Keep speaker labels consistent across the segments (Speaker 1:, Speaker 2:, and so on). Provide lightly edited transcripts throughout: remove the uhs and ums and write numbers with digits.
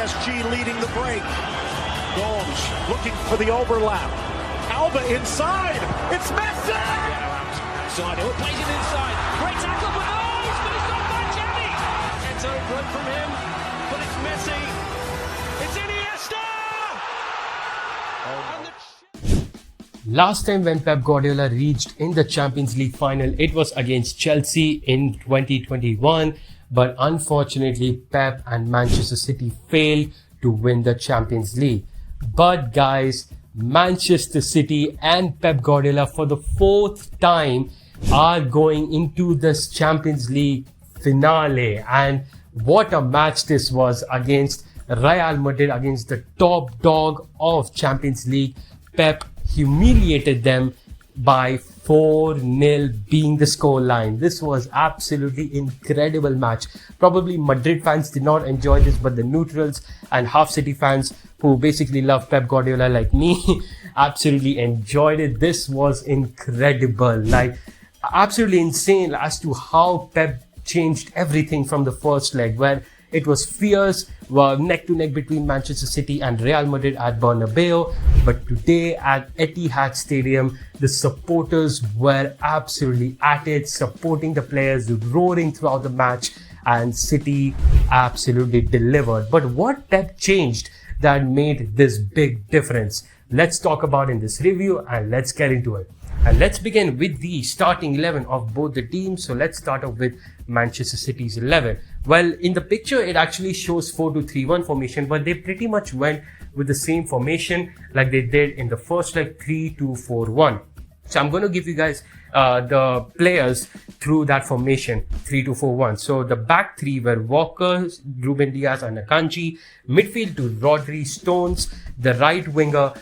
Speaker 1: PSG leading the break. Gomes looking for the overlap. Alba inside. It's Messi!
Speaker 2: Outside, it plays it inside. Great tackle, but no, he's finished off by Jenny. It's over from him, but it's Messi. It's Iniesta!
Speaker 3: Last time when Pep Guardiola reached in the Champions League final, it was against Chelsea in 2021. But unfortunately, Pep and Manchester City failed to win the Champions League. But guys, Manchester City and Pep Guardiola for the fourth time are going into this Champions League finale. And what a match this was against Real Madrid, against the top dog of Champions League. Pep humiliated them by 4-0 being the scoreline. This was absolutely incredible match. Probably Madrid fans did not enjoy this, but the neutrals and half City fans who basically love Pep Guardiola like me absolutely enjoyed it. This was incredible, like absolutely insane as to how Pep changed everything from the first leg, where it was fierce, neck to neck between Manchester City and Real Madrid at Bernabeu. But today at Etihad Stadium, the supporters were absolutely at it, supporting the players, roaring throughout the match, and City absolutely delivered. But what Pep changed that made this big difference? Let's talk about in this review and let's get into it. And let's begin with the starting 11 of both the teams. So let's start off with Manchester City's 11. Well, in the picture, it actually shows 4-2-3-1 formation, but they pretty much went with the same formation like they did in the first leg, 3-2-4-1. So I'm going to give you guys the players through that formation, 3-2-4-1. So the back three were Walker, Ruben Diaz and Akanji. Midfield to Rodri, Stones. The right winger,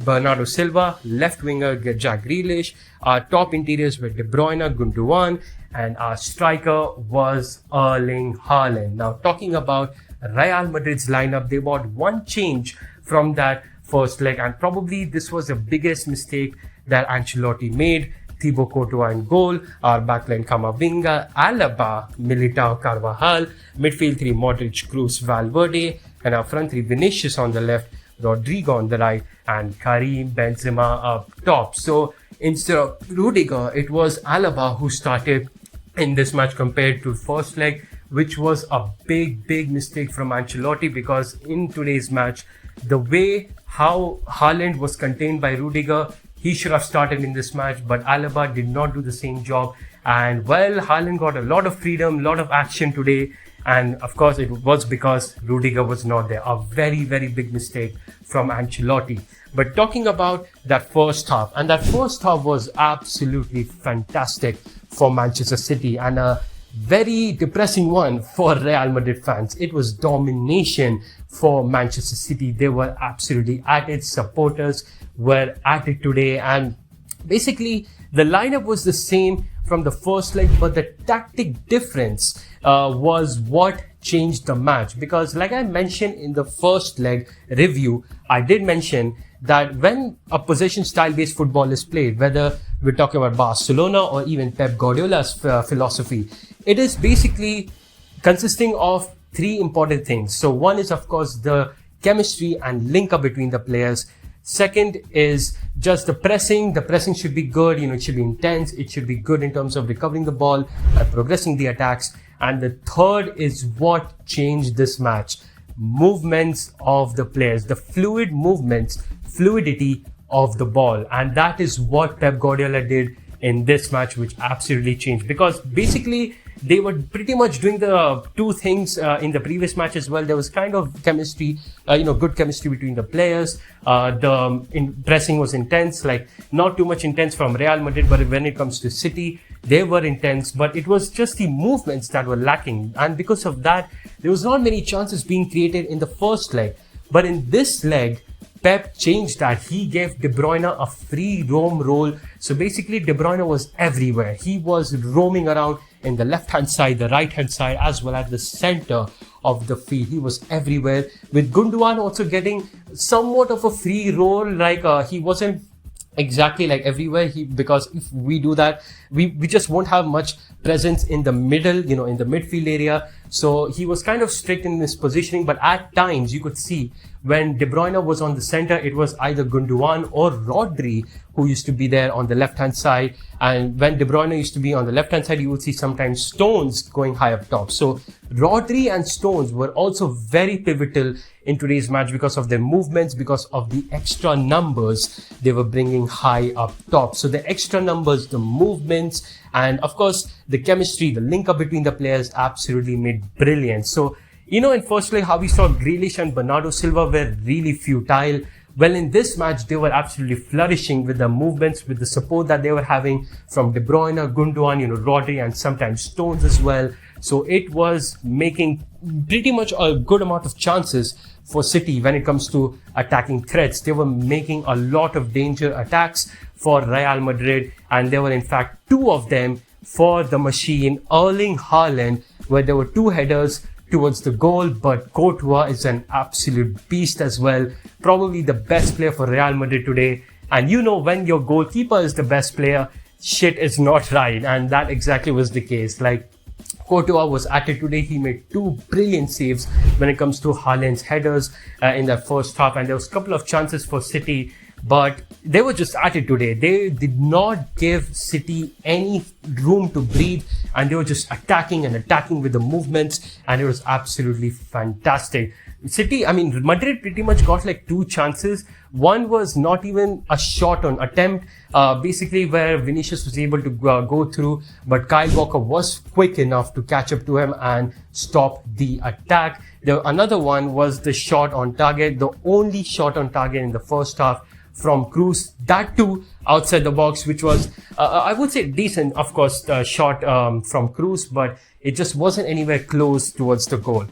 Speaker 3: Bernardo Silva. Left winger, Jack Grealish. Our top interiors were De Bruyne, Gundogan. And our striker was Erling Haaland. Now, talking about Real Madrid's lineup, they brought one change from that first leg. And probably this was the biggest mistake that Ancelotti made. Thibaut Courtois in goal, our backline Camavinga, Alaba, Militao, Carvajal, midfield three Modric, Kroos, Valverde, and our front three Vinicius on the left, Rodrigo on the right, and Karim Benzema up top. So instead of Rudiger, it was Alaba who started in this match compared to first leg, which was a big mistake from Ancelotti, because in today's match, the way how Haaland was contained by Rudiger, he should have started in this match, but Alaba did not do the same job. And well, Haaland got a lot of freedom, lot of action today. And of course, it was because Rudiger was not there. A very big mistake from Ancelotti. But talking about that first half, and that first half was absolutely fantastic for Manchester City and a very depressing one for Real Madrid fans. It was domination for Manchester City. They were absolutely at it. Supporters were at it today, and basically the lineup was the same from the first leg, but the tactic difference was what changed the match. Because like I mentioned in the first leg review, I did mention that when a possession style based football is played, whether we're talking about Barcelona or even Pep Guardiola's philosophy, it is basically consisting of three important things. So one is of course the chemistry and link up between the players. Second is just the pressing. The pressing should be good, it should be intense. It should be good in terms of recovering the ball and progressing the attacks. And the third is what changed this match. Movements of the players, the fluid movements, fluidity of the ball. And that is what Pep Guardiola did in this match, which absolutely changed, because basically they were pretty much doing the two things in the previous match as well. There was kind of chemistry, good chemistry between the players. Pressing was intense, like not too much intense from Real Madrid, but when it comes to City, they were intense, but it was just the movements that were lacking. And because of that, there was not many chances being created in the first leg. But in this leg, Pep changed that. He gave De Bruyne a free roam role. So basically, De Bruyne was everywhere. He was roaming around in the left-hand side, the right-hand side, as well as the center of the field. He was everywhere. With Gundogan also getting somewhat of a free role, like he wasn't exactly like everywhere, because if we do that, we just won't have much presence in the middle, in the midfield area. So he was kind of strict in his positioning, but at times you could see when De Bruyne was on the center, it was either Gundogan or Rodri who used to be there on the left-hand side. And when De Bruyne used to be on the left-hand side, you would see sometimes Stones going high up top. So Rodri and Stones were also very pivotal in today's match because of their movements, because of the extra numbers they were bringing high up top. So the extra numbers, the movements, and of course the chemistry, the link up between the players absolutely made brilliant. So, you know, in first leg, how we saw Grealish and Bernardo Silva were really futile. Well, in this match, they were absolutely flourishing with the movements, with the support that they were having from De Bruyne, Gundogan, Rodri, and sometimes Stones as well. So it was making pretty much a good amount of chances for City when it comes to attacking threats. They were making a lot of danger attacks for Real Madrid, and there were in fact two of them for the machine, Erling Haaland, where there were two headers towards the goal, but Courtois is an absolute beast as well. Probably the best player for Real Madrid today. And you know, when your goalkeeper is the best player, shit is not right. And that exactly was the case. Like, Courtois was at it today. He made two brilliant saves when it comes to Haaland's headers in the first half. And there was a couple of chances for City, but they were just at it today. They did not give City any room to breathe, and they were just attacking and attacking with the movements, and it was absolutely fantastic. Madrid pretty much got like two chances. One was not even a shot on attempt, basically where Vinicius was able to go through, but Kyle Walker was quick enough to catch up to him and stop the attack. Another one was the shot on target, the only shot on target in the first half from Kroos, that too outside the box, which was, I would say, decent, of course, shot from Kroos, but it just wasn't anywhere close towards the goal.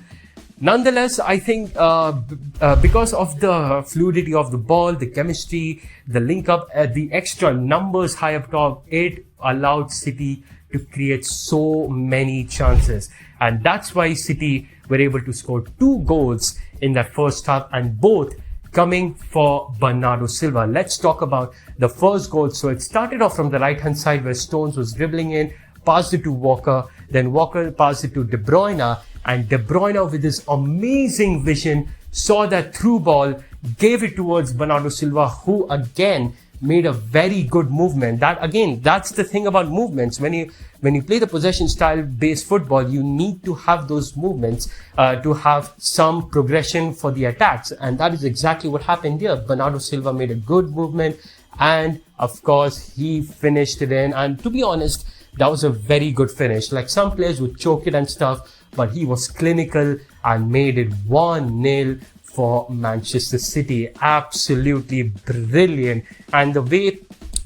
Speaker 3: Nonetheless, I think because of the fluidity of the ball, the chemistry, the link up, the extra numbers high up top, it allowed City to create so many chances. And that's why City were able to score 2 goals in that first half, and both coming for Bernardo Silva. Let's talk about the first goal. So it started off from the right-hand side where Stones was dribbling in, passed it to Walker, then Walker passed it to De Bruyne, and De Bruyne, with his amazing vision, saw that through ball, gave it towards Bernardo Silva, who again made a very good movement. That's the thing about movements. When you play the possession style based football, you need to have those movements to have some progression for the attacks, and that is exactly what happened here. Bernardo Silva made a good movement, and of course he finished it in. And to be honest, that was a very good finish. Like, some players would choke it and stuff, but he was clinical and made it 1-0 for Manchester City. Absolutely brilliant. And the way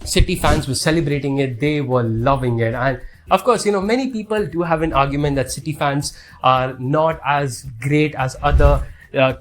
Speaker 3: City fans were celebrating it, they were loving it. And of course, many people do have an argument that City fans are not as great as other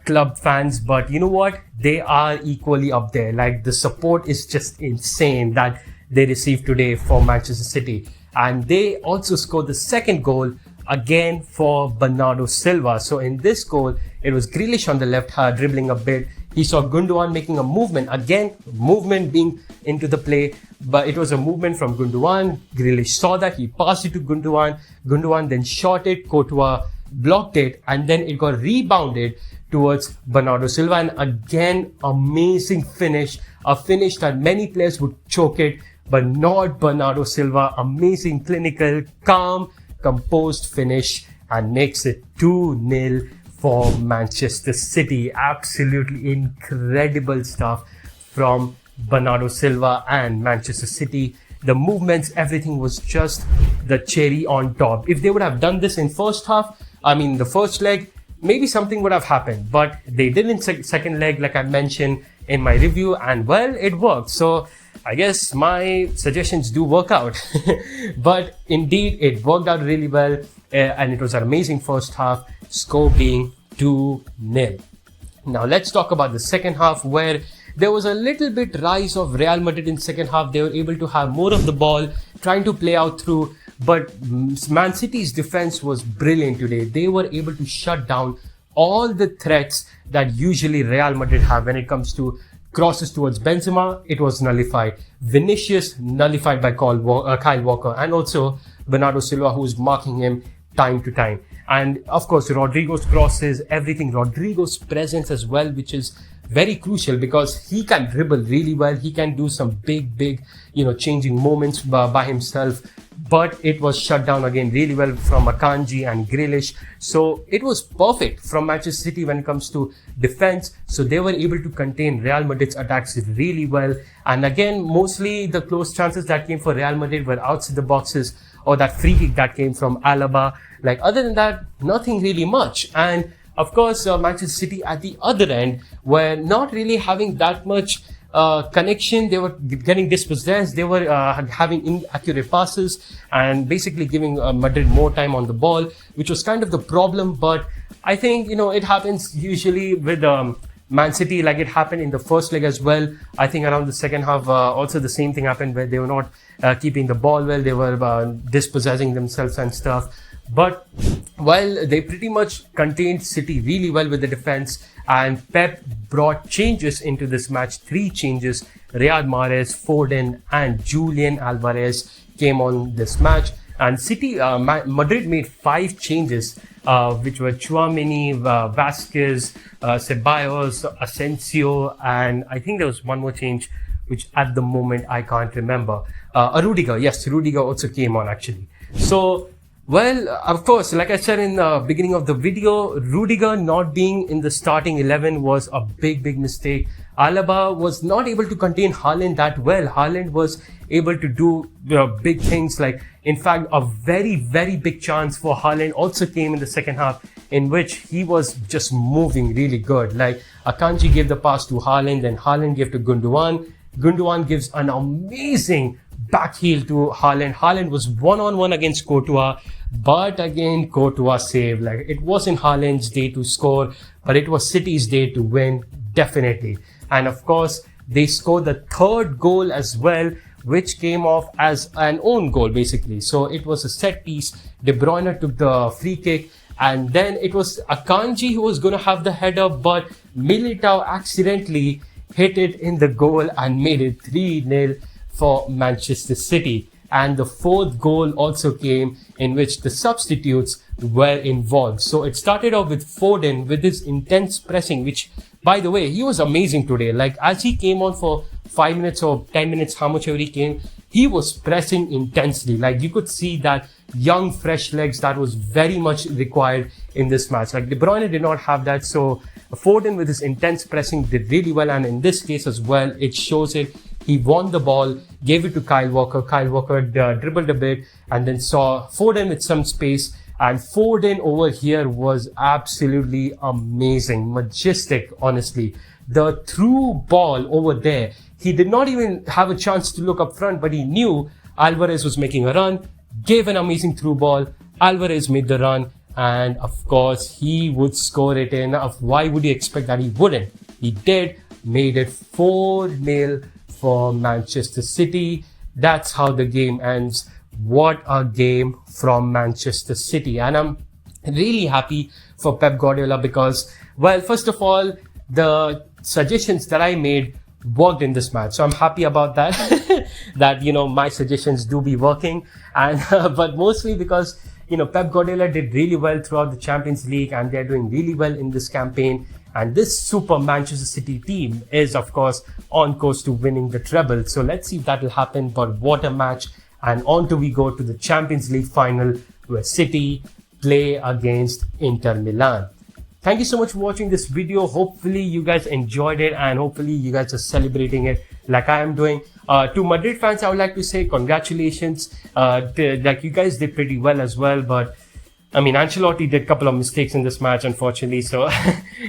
Speaker 3: club fans, but you know what? They are equally up there. Like, the support is just insane that they received today for Manchester City. And they also scored the second goal again for Bernardo Silva. So in this goal, it was Grealish on the left, dribbling a bit. He saw Gundogan making a movement. Again, movement being into the play, but it was a movement from Gundogan. Grealish saw that. He passed it to Gundogan. Gundogan then shot it. Courtois blocked it, and then it got rebounded towards Bernardo Silva. And again, amazing finish. A finish that many players would choke it, but not Bernardo Silva. Amazing, clinical, calm, composed finish, and makes it 2-0 for Manchester City. Absolutely incredible stuff from Bernardo Silva and Manchester City. The movements, everything was just the cherry on top. If they would have done this in first half, the first leg, maybe something would have happened, but they did in second leg, like I mentioned in my review, and well, it worked. So I guess my suggestions do work out. But indeed, it worked out really well, and it was an amazing first half, score being 2-0. Now let's talk about the second half, where there was a little bit rise of Real Madrid in second half. They were able to have more of the ball, trying to play out through, but Man City's defense was brilliant today. They were able to shut down all the threats that usually Real Madrid have when it comes to crosses towards Benzema. It was nullified. Vinicius nullified by Kyle Walker, and also Bernardo Silva, who was marking him time to time. And of course, Rodrigo's crosses, everything, Rodrigo's presence as well, which is very crucial because he can dribble really well. He can do some big, changing moments by himself. But it was shut down again really well from Akanji and Grealish. So it was perfect from Manchester City when it comes to defense. So they were able to contain Real Madrid's attacks really well. And again, mostly the close chances that came for Real Madrid were outside the boxes, or that free kick that came from Alaba. Like, other than that, nothing really much. And of course, Manchester City at the other end were not really having that much connection. They were getting dispossessed. They were having inaccurate passes and basically giving Madrid more time on the ball, which was kind of the problem. But I think, it happens usually with Man City, like it happened in the first leg as well. I think around the second half, also the same thing happened where they were not keeping the ball well. They were dispossessing themselves and stuff. But while they pretty much contained City really well with the defense, and Pep brought changes into this match, 3 changes. Riyad Mahrez, Foden and Julian Alvarez came on this match. And Madrid made 5 changes, which were Chouameni, Vasquez, Ceballos, Asensio, and I think there was one more change, which at the moment I can't remember. Rudiger, yes, Rudiger also came on actually. So, well, of course, like I said in the beginning of the video, Rudiger not being in the starting 11 was a big mistake. Alaba was not able to contain Haaland that well. Haaland was able to do big things. Like, in fact, a very big chance for Haaland also came in the second half, in which he was just moving really good. Like, Akanji gave the pass to Haaland, then Haaland gave to Gundogan. Gundogan gives an amazing back heel to Haaland. Haaland was one-on-one against Courtois, but again, Courtois saved. Like, it wasn't Haaland's day to score, but it was City's day to win, definitely. And of course, they scored the 3rd goal as well, which came off as an own goal, basically. So it was a set piece. De Bruyne took the free kick, and then it was Akanji who was going to have the header, but Militao accidentally hit it in the goal and made it 3-0 for Manchester City. And the 4th goal also came, in which the substitutes were involved. So it started off with Foden with his intense pressing, which, by the way, he was amazing today. Like, as he came on for 5 minutes or 10 minutes, how much ever he came, he was pressing intensely. Like, you could see that young, fresh legs that was very much required in this match. Like, De Bruyne did not have that. So Foden with his intense pressing did really well. And in this case as well, it shows it. He won the ball, gave it to Kyle Walker. Kyle Walker dribbled a bit and then saw Foden with some space. And Foden over here was absolutely amazing, majestic, honestly. The through ball over there, he did not even have a chance to look up front, but he knew Alvarez was making a run, gave an amazing through ball. Alvarez made the run, and of course, he would score it in. Why would you expect that he wouldn't? He did, made it 4-0 for Manchester City. That's how the game ends. What a game from Manchester City. And I'm really happy for Pep Guardiola because, well, first of all, the suggestions that I made worked in this match. So I'm happy about that, that, my suggestions do be working. And, but mostly because, Pep Guardiola did really well throughout the Champions League and they're doing really well in this campaign. And this super Manchester City team is, of course, on course to winning the treble. So let's see if that will happen. But what a match. And on to we go to the Champions League final where City play against Inter Milan. Thank you so much for watching this video. Hopefully you guys enjoyed it and hopefully you guys are celebrating it like I am doing. To Madrid fans, I would like to say congratulations. Like, you guys did pretty well as well, but I mean, Ancelotti did a couple of mistakes in this match, unfortunately. So,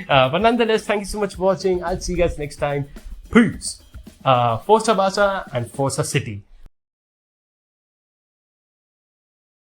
Speaker 3: but nonetheless, thank you so much for watching. I'll see you guys next time. Peace. Forza Barca and Forza City.